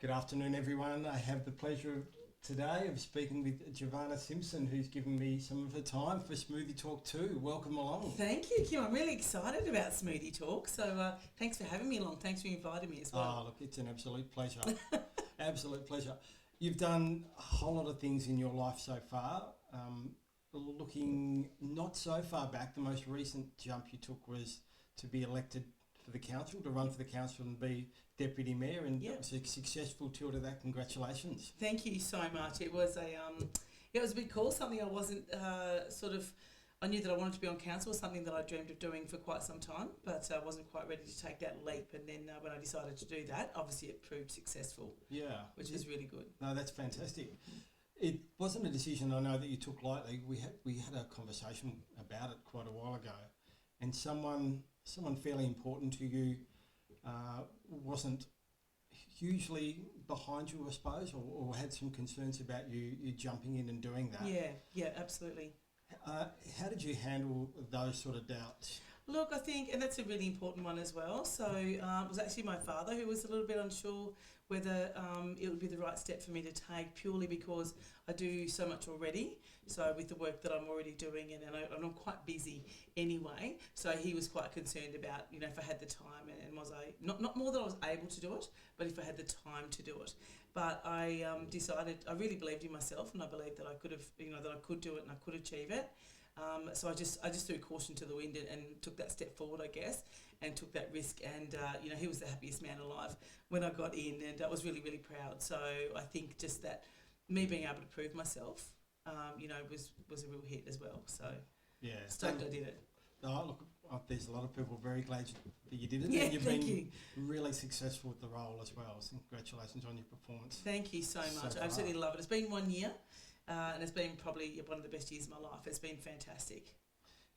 Good afternoon, everyone. I have the pleasure today of speaking with Giovanna Simpson, who's given me some of her time for Smoothie Talk II. Welcome along. Thank you, Kim. I'm really excited about Smoothie Talk. So thanks for having me along. Thanks for inviting me as well. Look, it's an absolute pleasure. Absolute pleasure. You've done a whole lot of things in your life so far. Looking not so far back, the most recent jump you took was to be elected for the council, to run for the council and be deputy mayor, and it was a successful tour to that. Congratulations. Thank you so much. It was a big call, something I wasn't I knew that I wanted to be on council, something that I dreamed of doing for quite some time, but I wasn't quite ready to take that leap. And then when I decided to do that, obviously it proved successful. Yeah. Which is really good. No, that's fantastic. It wasn't a decision I know that you took lightly. We had a conversation about it quite a while ago, and someone fairly important to you wasn't hugely behind you, I suppose, or had some concerns about you jumping in and doing that. Yeah, absolutely. How did you handle those sort of doubts? Look, I think, and that's a really important one as well. So it was actually my father who was a little bit unsure whether it would be the right step for me to take, purely because I do so much already. So with the work that I'm already doing, and I'm quite busy anyway. So he was quite concerned about, if I had the time and was I, not more that I was able to do it, but if I had the time to do it. But I decided, I really believed in myself, and I believed that I could have, that I could do it and I could achieve it. So I just threw caution to the wind and took that step forward, I guess, and took that risk. And he was the happiest man alive when I got in, and I was really, really proud. So I think just that me being able to prove myself, was a real hit as well. So yeah, stoked I did it. Oh, look, there's a lot of people very glad that you did it. Yeah, and you've thank been you. really successful with the role as well. So congratulations on your performance. Thank you so much. I absolutely love it. It's been 1 year. And it's been probably one of the best years of my life. It's been fantastic.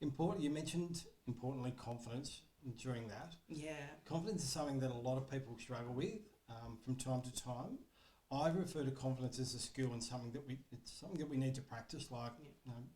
You mentioned, importantly, confidence during that. Yeah. Confidence is something that a lot of people struggle with from time to time. I refer to confidence as a skill and something that we need to practice, like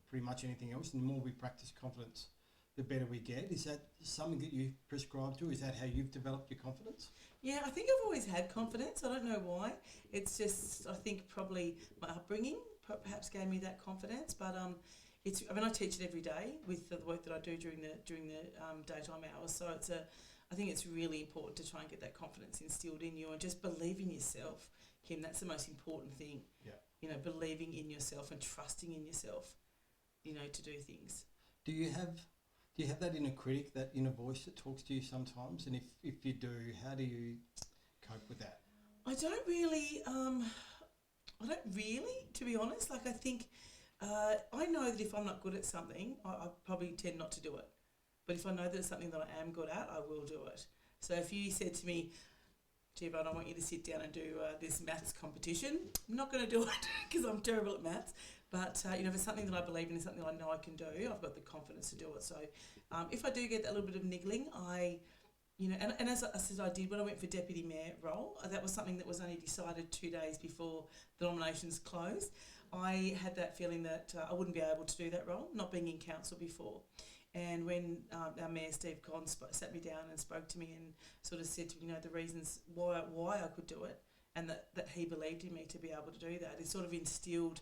pretty much anything else. And the more we practice confidence, the better we get. Is that something that you prescribe to? Is that how you've developed your confidence? Yeah, I think I've always had confidence. I don't know why. It's just, I think probably my upbringing perhaps gave me that confidence. But I teach it every day with the work that I do during the daytime hours. So I think it's really important to try and get that confidence instilled in you and just believe in yourself, Kim. That's the most important thing. Yeah. Believing in yourself and trusting in yourself, to do things. Do you have that inner critic, that inner voice that talks to you sometimes? And if you do, how do you cope with that? I don't really, to be honest. Like, I think, I know that if I'm not good at something, I probably tend not to do it. But if I know that it's something that I am good at, I will do it. So if you said to me, Giovanna, I want you to sit down and do this maths competition, I'm not going to do it because I'm terrible at maths. But, if it's something that I believe in and something I know I can do, I've got the confidence to do it. So if I do get that little bit of niggling, and as I said, I did when I went for deputy mayor role. That was something that was only decided 2 days before the nominations closed. I had that feeling that I wouldn't be able to do that role, not being in council before. And when our mayor, Steve Conn, sat me down and spoke to me and sort of said to me, the reasons why I could do it, and that he believed in me to be able to do that, it sort of instilled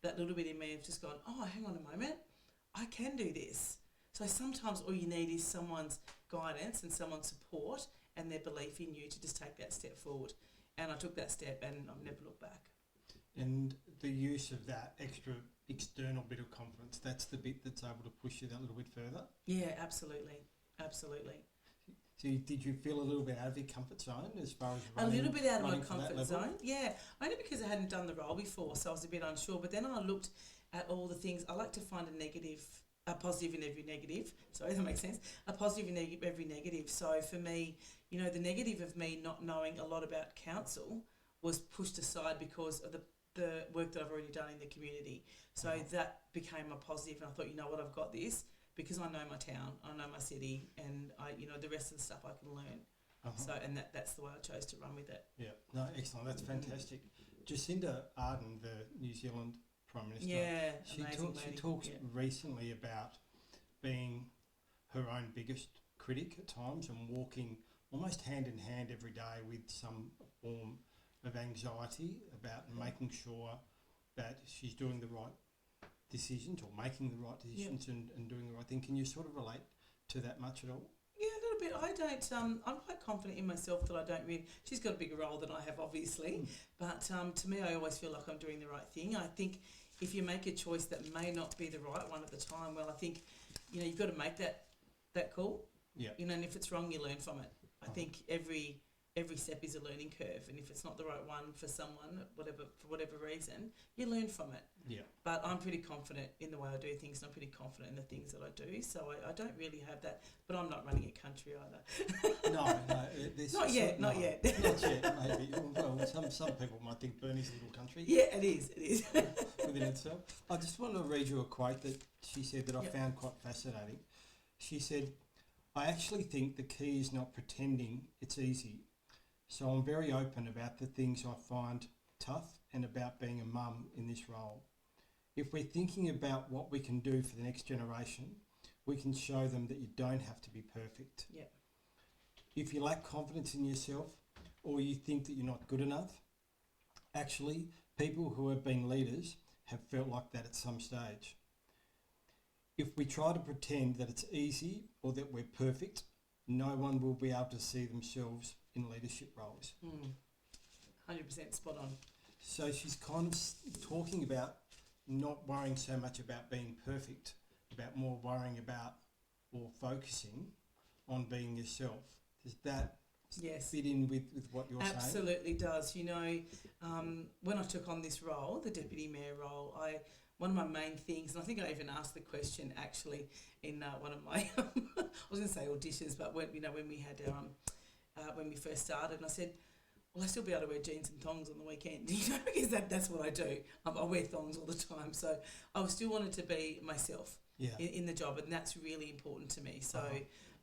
that little bit in me of just going, oh, hang on a moment, I can do this. So sometimes all you need is someone's guidance and someone's support and their belief in you to just take that step forward. And I took that step and I've never looked back. And the use of that extra external bit of confidence, that's the bit that's able to push you that little bit further? Yeah, absolutely. Absolutely. So did you feel a little bit out of your comfort zone as far as a little bit out of my comfort zone? Yeah, only because I hadn't done the role before, so I was a bit unsure. But then I looked at all the things. I like to find a positive in every negative. Sorry, that makes sense. A positive in every negative. So for me, the negative of me not knowing a lot about council was pushed aside because of the work that I've already done in the community. So that became a positive, and I thought, what, I've got this. Because I know my town, I know my city, and the rest of the stuff I can learn. So, and that's the way I chose to run with it. Yeah, no, excellent. That's fantastic. Jacinda Ardern, the New Zealand Prime Minister, yeah, she talks recently about being her own biggest critic at times and walking almost hand in hand every day with some form of anxiety about making sure that she's doing the right decisions or making the right decisions and doing the right thing. Can you sort of relate to that much at all? Yeah, a little bit. I don't. I'm quite confident in myself that I don't really. She's got a bigger role than I have, obviously, but to me, I always feel like I'm doing the right thing. I think if you make a choice that may not be the right one at the time, well, I think you've got to make that call. Yeah. And if it's wrong, you learn from it. I think every step is a learning curve, and if it's not the right one for someone, for whatever reason, you learn from it. Yeah. But I'm pretty confident in the way I do things, and I'm pretty confident in the things that I do. So I don't really have that. But I'm not running a country either. No. Not yet. Not yet, maybe. Well, some people might think Bernie's a little country. Yeah, it is. Within itself. I just want to read you a quote that she said that I found quite fascinating. She said, "I actually think the key is not pretending it's easy. So I'm very open about the things I find tough and about being a mum in this role. If we're thinking about what we can do for the next generation, we can show them that you don't have to be perfect. Yeah. If you lack confidence in yourself or you think that you're not good enough, actually, people who have been leaders have felt like that at some stage. If we try to pretend that it's easy or that we're perfect, no one will be able to see themselves in leadership roles." 100% spot on. So she's kind of talking about not worrying so much about being perfect, about more worrying about or focusing on being yourself. Does that fit in with what you're saying? Absolutely does. When I took on this role, the deputy mayor role, one of my main things, and I think I even asked the question actually in one of my, I was going to say auditions, but when we had our, when we first started, and I said, well, I still be able to wear jeans and thongs on the weekend, because that's what I do. I wear thongs all the time, so I still wanted to be myself in the job, and that's really important to me. So,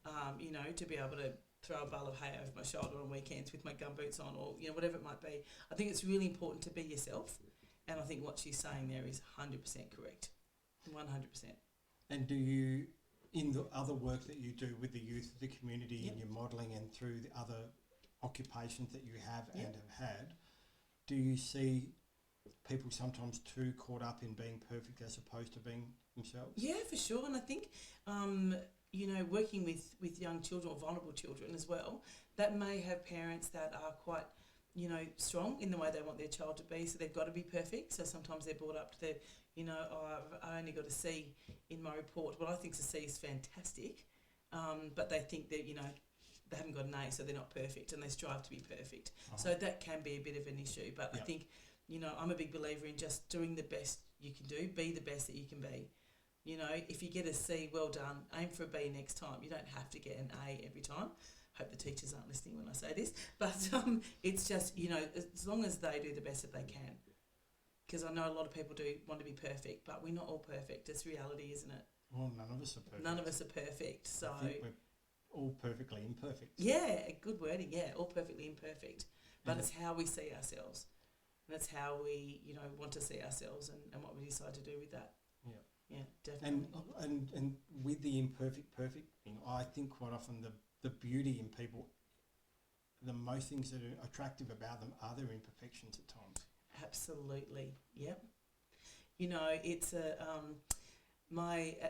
to be able to throw a bale of hay over my shoulder on weekends with my gumboots on, or whatever it might be, I think it's really important to be yourself. And I think what she's saying there is 100% correct, 100%. And do you, in the other work that you do with the youth of the community and your modelling and through the other occupations that you have and have had, do you see people sometimes too caught up in being perfect as opposed to being themselves? Yeah, for sure. And I think, working with young children or vulnerable children as well, that may have parents that are quite strong in the way they want their child to be, so they've got to be perfect. So sometimes they're brought up to I only got a C in my report. Well, I think a C is fantastic, but they think that, they haven't got an A, so they're not perfect, and they strive to be perfect. So that can be a bit of an issue. But I think, I'm a big believer in just doing the best you can do, be the best that you can be. If you get a C, well done, aim for a B next time. You don't have to get an A every time. Hope the teachers aren't listening when I say this, but it's just, as long as they do the best that they can. Because I know a lot of people do want to be perfect, but we're not all perfect. It's reality, isn't it? Well, none of us are perfect. None of us are perfect. So I think we're all perfectly imperfect. Yeah, good wording, all perfectly imperfect. But it's how we see ourselves. And it's how we, want to see ourselves and what we decide to do with that. Yeah, definitely. And with the imperfect, perfect thing, I think quite often the beauty in people, the most things that are attractive about them are their imperfections at times. Absolutely, yep. It's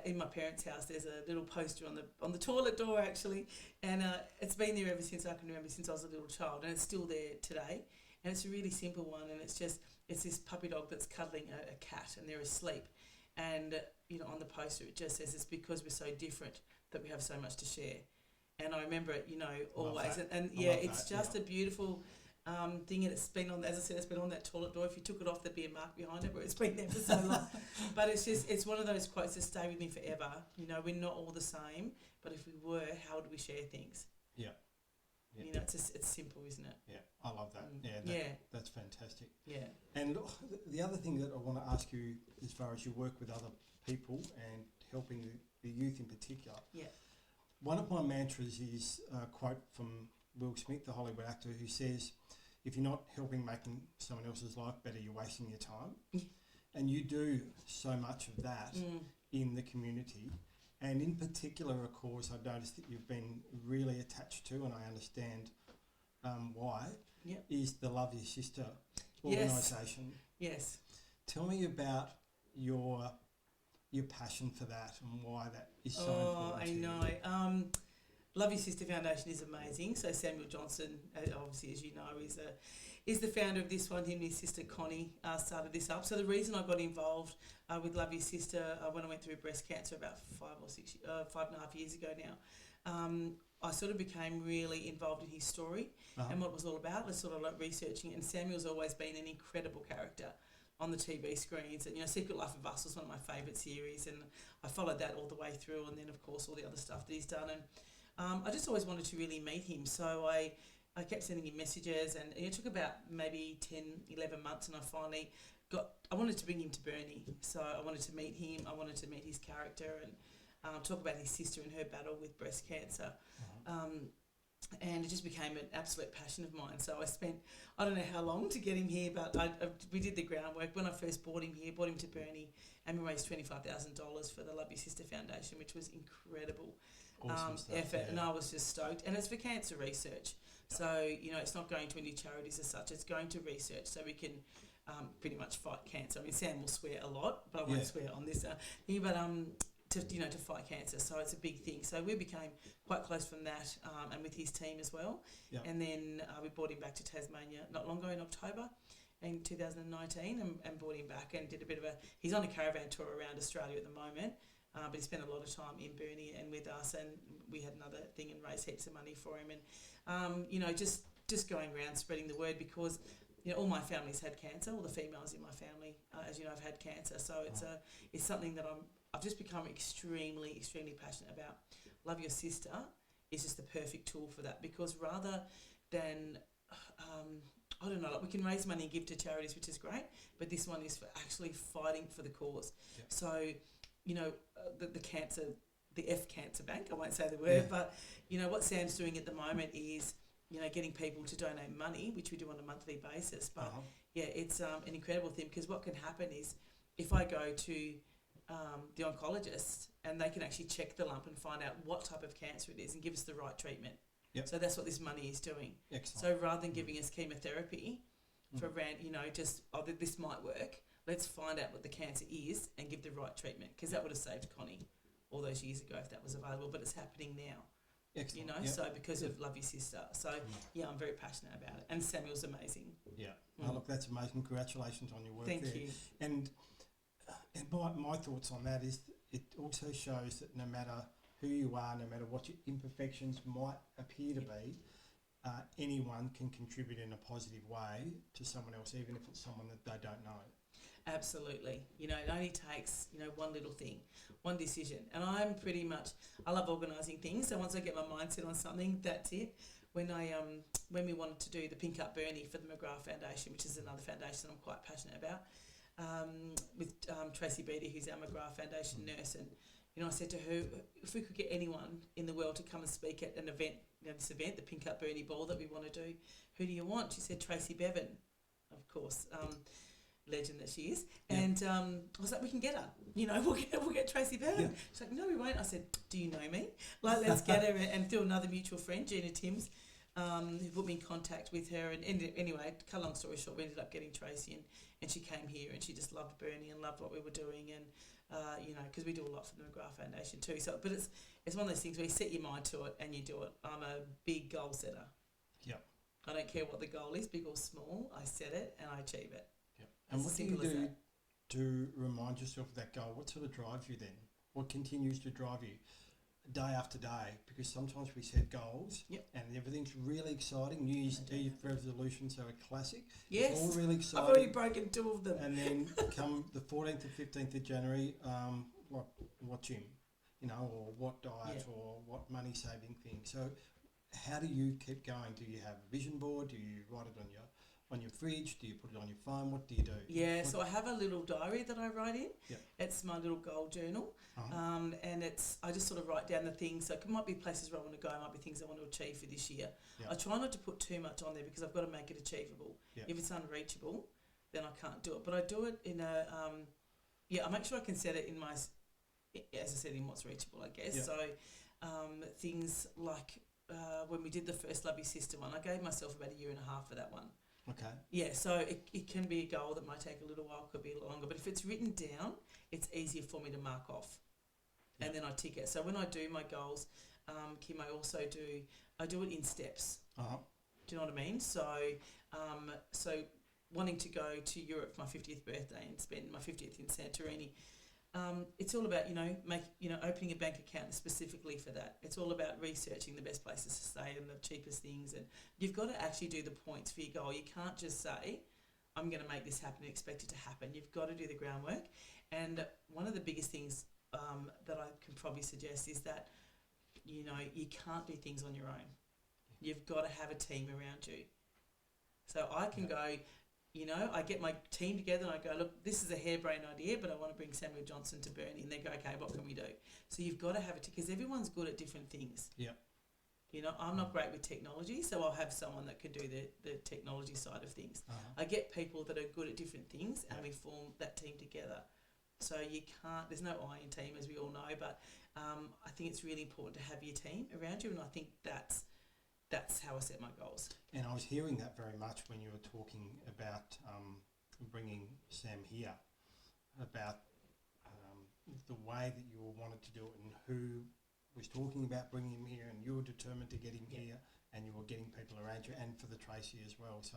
in my parents' house. There's a little poster on the toilet door actually, and it's been there ever since I can remember, since I was a little child, and it's still there today. And it's a really simple one, and it's this puppy dog that's cuddling a cat, and they're asleep. And on the poster it just says, it's because we're so different that we have so much to share. And I remember it, always. And it's just a beautiful thing, and it's been on, as I said, it's been on that toilet door. If you took it off, there'd be a mark behind it where it's been there for so long. But it's one of those quotes that stay with me forever. We're not all the same, but if we were, how would we share things? Yeah. It's simple, isn't it? Yeah, I love that. That's fantastic. Yeah. And the other thing that I want to ask you, as far as you work with other people and helping the youth in particular, one of my mantras is a quote from Will Smith, the Hollywood actor, who says, if you're not helping making someone else's life better, you're wasting your time. And you do so much of that in the community. And in particular, of course, I've noticed that you've been really attached to, and I understand why, Yep. is the Love Your Sister Yes. organisation. Yes. Tell me about your passion for that and why that is so important to you. I know. Love Your Sister Foundation is amazing. So Samuel Johnson, obviously, as you know, is the founder of this one. Him and his sister Connie started this up. So the reason I got involved with Love Your Sister when I went through breast cancer about 5.5 years ago now, I sort of became really involved in his story and what it was all about. I was sort of like researching it. And Samuel's always been an incredible character on the TV screens. And, Secret Life of Us was one of my favourite series, and I followed that all the way through, and then, of course, all the other stuff that he's done. And I just always wanted to really meet him. So I kept sending him messages, and it took about maybe 10, 11 months, and I finally I wanted to bring him to Burnie. So I wanted to meet him, I wanted to meet his character, and talk about his sister and her battle with breast cancer. And it just became an absolute passion of mine. So I spent, I don't know how long to get him here, but we did the groundwork. When I first brought him to Burnie, and we raised $25,000 for the Love Your Sister Foundation, which was incredible effort. Yeah. And I was just stoked. And it's for cancer research. Yep. So, it's not going to any charities as such. It's going to research so we can pretty much fight cancer. I mean, Sam will swear a lot, but I won't swear on this thing. But to fight cancer. So it's a big thing. So we became quite close from that, and with his team as well. Yep. And then we brought him back to Tasmania not long ago in October in 2019 and brought him back and did a bit of he's on a caravan tour around Australia at the moment, but he spent a lot of time in Burnie and with us, and we had another thing and raised heaps of money for him. And, just going around spreading the word, because all my family's had cancer. All the females in my family, as you know, have had cancer. So it's something that I've just become extremely, extremely passionate about. Love Your Sister is just the perfect tool for that, because rather than, I don't know, like we can raise money and give to charities, which is great, but this one is for actually fighting for the cause. Yep. So, the cancer, the F Cancer Bank, I won't say the word, but, what Sam's doing at the moment is, getting people to donate money, which we do on a monthly basis. But, it's an incredible thing, because what can happen is if I go to the oncologist, and they can actually check the lump and find out what type of cancer it is and give us the right treatment. Yep. So that's what this money is doing. Excellent. So rather than giving us chemotherapy for this might work, let's find out what the cancer is and give the right treatment, because that would have saved Connie all those years ago if that was available, but it's happening now. Excellent. Yep. So because of Love Your Sister. So, I'm very passionate about it. And Samuel's amazing. Yeah. Oh, look, that's amazing. Congratulations on your work. Thank you. And my thoughts on that is it also shows that no matter who you are, no matter what your imperfections might appear to be, anyone can contribute in a positive way to someone else, even if it's someone that they don't know. Absolutely. It only takes, one little thing, one decision. And I love organising things. So once I get my mindset on something, that's it. When we wanted to do the Pink Up Burnie for the McGrath Foundation, which is another foundation I'm quite passionate about, with Tracy Beattie, who's our McGrath Foundation nurse, and I said to her, if we could get anyone in the world to come and speak at an event, this event, the Pink Up Burnie Ball that we want to do, who do you want? She said Tracy Bevan, of course, legend that she is. Yeah. And I was like, we can get her. We'll get Tracy Bevan. Yeah. She's like, no, we won't. I said, do you know me? Like, let's get her. And through another mutual friend, Gina Timms, who put me in contact with her. And anyway, to cut a long story short, we ended up getting Tracy, and she came here, and she just loved Burnie and loved what we were doing, and because we do a lot for the McGrath Foundation too. So, but it's one of those things where you set your mind to it and you do it. I'm a big goal setter. Yep. I don't care what the goal is, big or small. I set it and I achieve it. Yep. And what do you do to remind yourself of that goal? What sort of drives you then? What continues to drive you day after day? Because sometimes we set goals, and everything's really exciting. New Year's Eve resolutions are a classic. Yes. It's all really exciting. I've already broken 2 of them. And then come the 14th or 15th of January, what gym, or what diet or what money saving thing. So how do you keep going? Do you have a vision board? Do you write it on your fridge? Do you put it on your phone? What do you do? Yeah, so I have a little diary that I write in. Yep. It's my little goal journal. And I just sort of write down the things. So it might be places where I want to go, it might be things I want to achieve for this year. Yep. I try not to put too much on there because I've got to make it achievable. Yep. If it's unreachable, then I can't do it. But I do it in I make sure I can set it in what's reachable, I guess. Yep. So things like when we did the first Love Your Sister one, I gave myself about 1.5 years for that one. Okay. Yeah, so it can be a goal that might take a little while, could be a little longer, but if it's written down, it's easier for me to mark off. And then I tick it. So when I do my goals, Kim, I do it in steps. Uh-huh. Do you know what I mean? So wanting to go to Europe for my 50th birthday and spend my 50th in Santorini, it's all about, opening a bank account specifically for that. It's all about researching the best places to stay and the cheapest things. And you've got to actually do the points for your goal. You can't just say, I'm going to make this happen and expect it to happen. You've got to do the groundwork. And one of the biggest things that I can probably suggest is that, you can't do things on your own. You've got to have a team around you. So I can go, I get my team together and I go, look, this is a harebrained idea, but I want to bring Samuel Johnson to Burnie. And they go, okay, what can we do? So you've got to have it, because everyone's good at different things. Yeah. I'm not great with technology, so I'll have someone that can do the technology side of things. Uh-huh. I get people that are good at different things, and we form that team together. So there's no iron team, as we all know, but I think it's really important to have your team around you, and I think that's how I set my goals. And I was hearing that very much when you were talking about bringing Sam here, about the way that you wanted to do it and who was talking about bringing him here, and you were determined to get him here, and you were getting people around you, and for the Tracy as well. So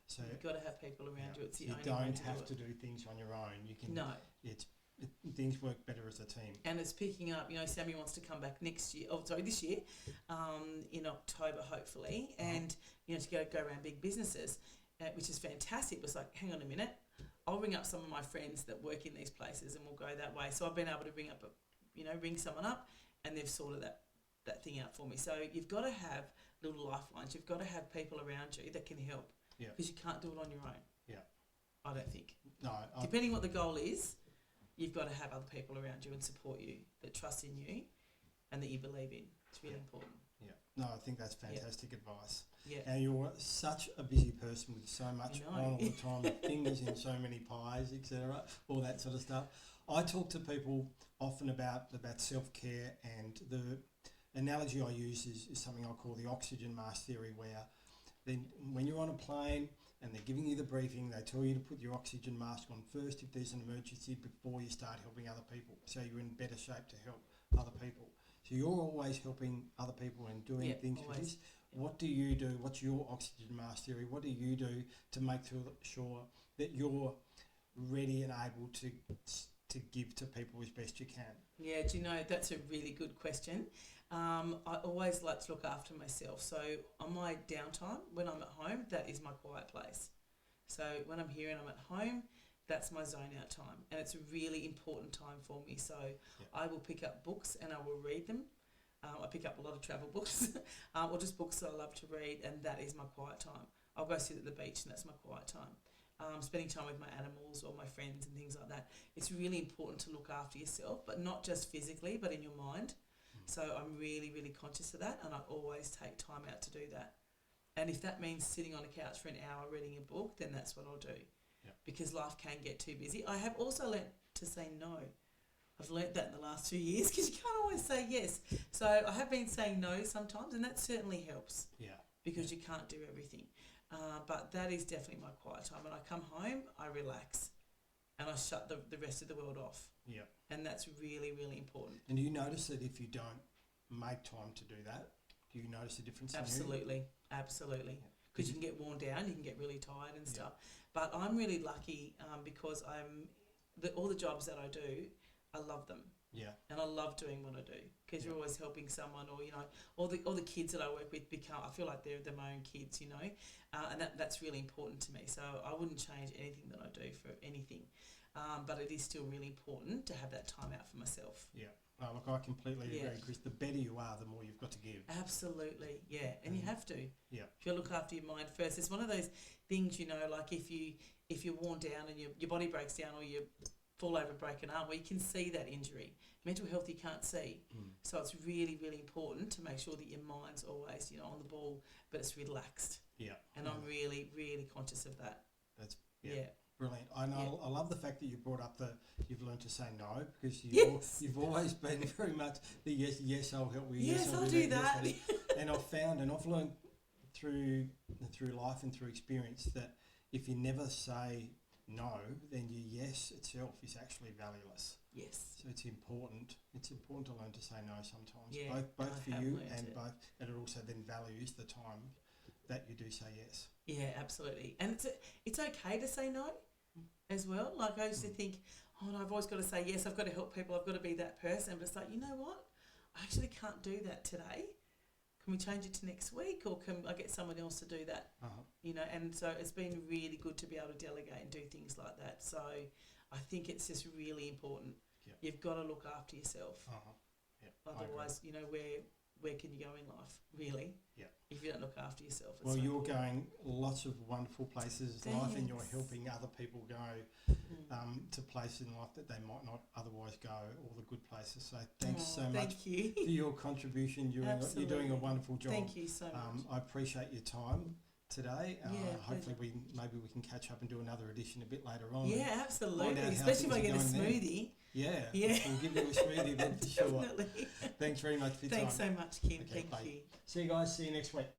so you've got to have people around you. It's the you only don't way to have do to do things on your own. You can. No. Things work better as a team. And it's picking up. Sammy wants to come back this year, in October hopefully, and to go around big businesses, which is fantastic. It was like, hang on a minute, I'll ring up some of my friends that work in these places, and we'll go that way. So I've been able to ring someone up, and they've sorted that thing out for me. So you've got to have little lifelines. You've got to have people around you that can help. Yeah. Because you can't do it on your own. Yeah. I don't think. No. Depending what the goal is, you've got to have other people around you and support you, that trust in you and that you believe in. It's really important. Yeah. No, I think that's fantastic advice. Yeah. And you're such a busy person with so much on all the time, fingers in so many pies, etc., all that sort of stuff. I talk to people often about self-care, and the analogy I use is something I call the oxygen mask theory, where then when you're on a plane and they're giving you the briefing, they tell you to put your oxygen mask on first if there's an emergency before you start helping other people, so you're in better shape to help other people. So you're always helping other people and doing things for this. What do you do? What's your oxygen mask theory? What do you do to make sure that you're ready and able to give to people as best you can? Yeah, do you know, that's a really good question. I always like to look after myself. So on my downtime, when I'm at home, that is my quiet place. So when I'm here and I'm at home, that's my zone out time. And it's a really important time for me. So I will pick up books and I will read them. I pick up a lot of travel books or just books that I love to read, and that is my quiet time. I'll go sit at the beach and that's my quiet time. Spending time with my animals or my friends and things like that. It's really important to look after yourself, but not just physically, but in your mind. So I'm really, really conscious of that, and I always take time out to do that. And if that means sitting on a couch for an hour reading a book, then that's what I'll do. Because life can get too busy. I have also learnt to say no. I've learnt that in the last 2 years, because you can't always say yes. So I have been saying no sometimes, and that certainly helps. Yeah. Because you can't do everything. But that is definitely my quiet time. When I come home, I relax and I shut the rest of the world off. Yeah. And that's really, really important. And do you notice that if you don't make time to do that, do you notice a difference? Absolutely. Absolutely. Because you can get worn down, you can get really tired and stuff. But I'm really lucky because all the jobs that I do, I love them. Yeah. And I love doing what I do, because you're always helping someone, or all the kids that I work with I feel like they're my own kids, and that's really important to me. So I wouldn't change anything that I do for anything, but it is still really important to have that time out for myself. Yeah. Oh, look, I completely agree, Chris. The better you are, the more you've got to give. Absolutely, yeah, and you have to. Yeah. If you look after your mind first, it's one of those things, like if you're worn down and your body breaks down, or you fall over, break an arm, where you can see that injury. Mental health you can't see. So it's really, really important to make sure that your mind's always, on the ball, but it's relaxed. Yeah. And I'm really, really conscious of that. Brilliant. I know. I love the fact that you brought up you've learned to say no, because you've always been very much the yes, I'll help you. Yes, I'll do that. Yes, and I've found, and I've learned through life and through experience, that if you never say no, then your yes itself is actually valueless. Yes. So it's important. It's important to learn to say no sometimes. Yeah, both for you and it. and it also then values the time that you do say yes. Yeah, absolutely. And it's okay to say no as well. Like I used to think, oh no, I've always got to say yes, I've got to help people, I've got to be that person. But it's like, you know what? I actually can't do that today. Can we change it to next week, or can I get someone else to do that? You know, and so it's been really good to be able to delegate and do things like that. So I think it's just really important. Yep. You've got to look after yourself. Yep. Otherwise, you know, where can you go in life, really? Yeah. If you don't look after yourself. Well, you're going lots of wonderful places in life, and you're helping other people go to places in life that they might not otherwise go, all the good places. So thanks so much for your contribution. You're doing a wonderful job. Thank you so much. I appreciate your time today. Hopefully maybe we can catch up and do another edition a bit later on. Yeah, absolutely. Especially if I get a smoothie. Yeah. We'll give you a smoothie then for sure. Definitely. Thanks very much for your time. Thanks so much, Kim. Okay, Thank you. See you guys. See you next week.